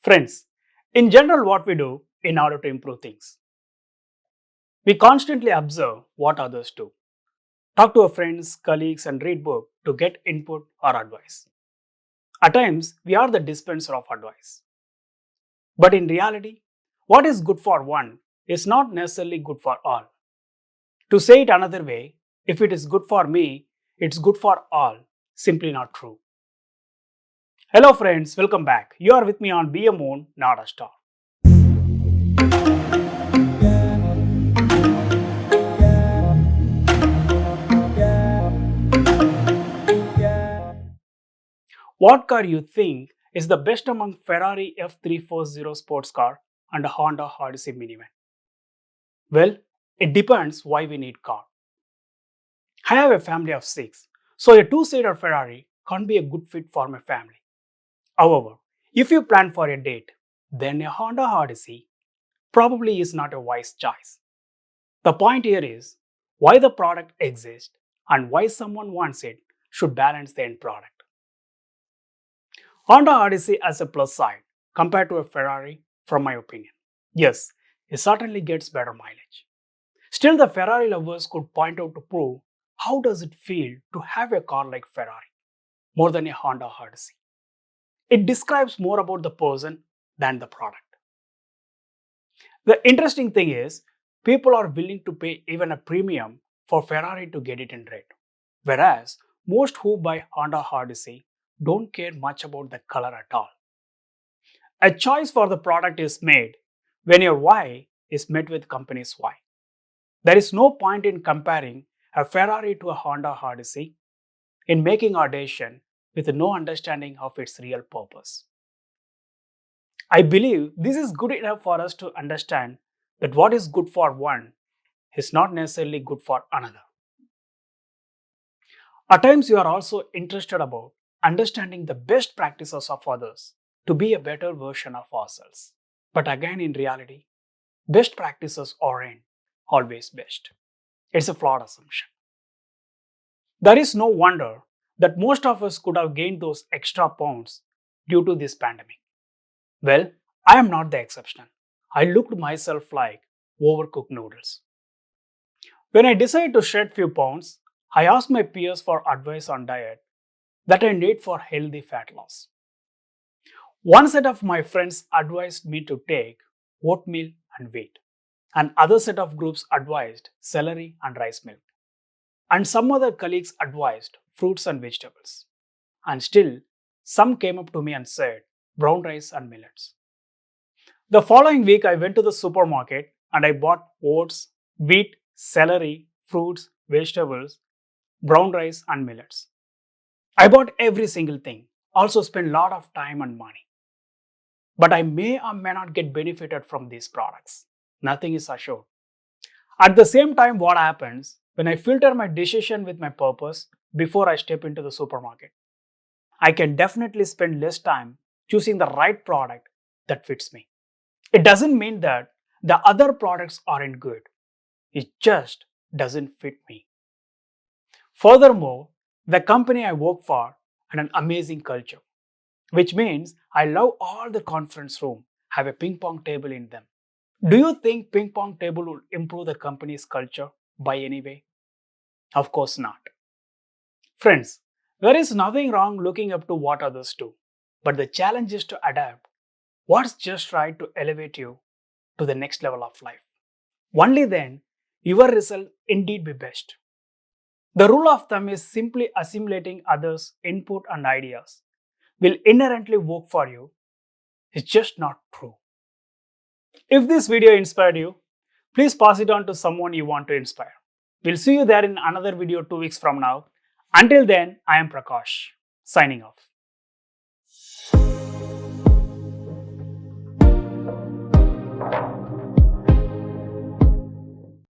Friends, in general, what we do in order to improve things, we constantly observe what others do, talk to our friends, colleagues, and read books to get input or advice. At times, we are the dispenser of advice. But in reality, what is good for one is not necessarily good for all. To say it another way, if it is good for me, it's good for all. Simply not true. Hello, friends, welcome back. You are with me on Be a Moon, Not a Star. What car you think is the best among Ferrari F340 sports car and a Honda Odyssey minivan? Well, it depends why we need car. I have a family of 6, so a two-seater Ferrari can't be a good fit for my family. However, if you plan for a date, then a Honda Odyssey probably is not a wise choice. The point here is why the product exists and why someone wants it should balance the end product. Honda Odyssey has a plus side compared to a Ferrari, from my opinion. Yes, it certainly gets better mileage. Still, the Ferrari lovers could point out to prove how does it feel to have a car like Ferrari more than a Honda Odyssey. It describes more about the person than the product. The interesting thing is, people are willing to pay even a premium for Ferrari to get it in red, whereas most who buy Honda Odyssey don't care much about the color at all. A choice for the product is made when your why is met with company's why. There is no point in comparing a Ferrari to a Honda Odyssey in making our decision with no understanding of its real purpose. I believe this is good enough for us to understand that what is good for one is not necessarily good for another. At times, you are also interested about understanding the best practices of others to be a better version of ourselves. But again, in reality, best practices aren't always best. It's a flawed assumption. There is no wonder that most of us could have gained those extra pounds due to this pandemic. Well, I am not the exception. I looked myself like overcooked noodles. When I decided to shed few pounds, I asked my peers for advice on diet that I need for healthy fat loss. One set of my friends advised me to take oatmeal and wheat. Another set of groups advised celery and rice milk. And some other colleagues advised fruits and vegetables. And still, some came up to me and said brown rice and millets. The following week, I went to the supermarket and I bought oats, wheat, celery, fruits, vegetables, brown rice, and millets. I bought every single thing, also spent a lot of time and money. But I may or may not get benefited from these products. Nothing is assured. At the same time, what happens when I filter my decision with my purpose before I step into the supermarket? I can definitely spend less time choosing the right product that fits me. It doesn't mean that the other products aren't good. It just doesn't fit me. Furthermore, the company I work for had an amazing culture, which means I love all the conference room have a ping pong table in them. Do you think ping pong table will improve the company's culture by any way? Of course not. Friends, there is nothing wrong looking up to what others do, but the challenge is to adapt what's just right to elevate you to the next level of life. Only then your result indeed be best. The rule of thumb is simply assimilating others' input and ideas will inherently work for you. It's just not true. If this video inspired you, please pass it on to someone you want to inspire. We'll see you there in another video 2 weeks from now. Until then, I am Prakash, signing off.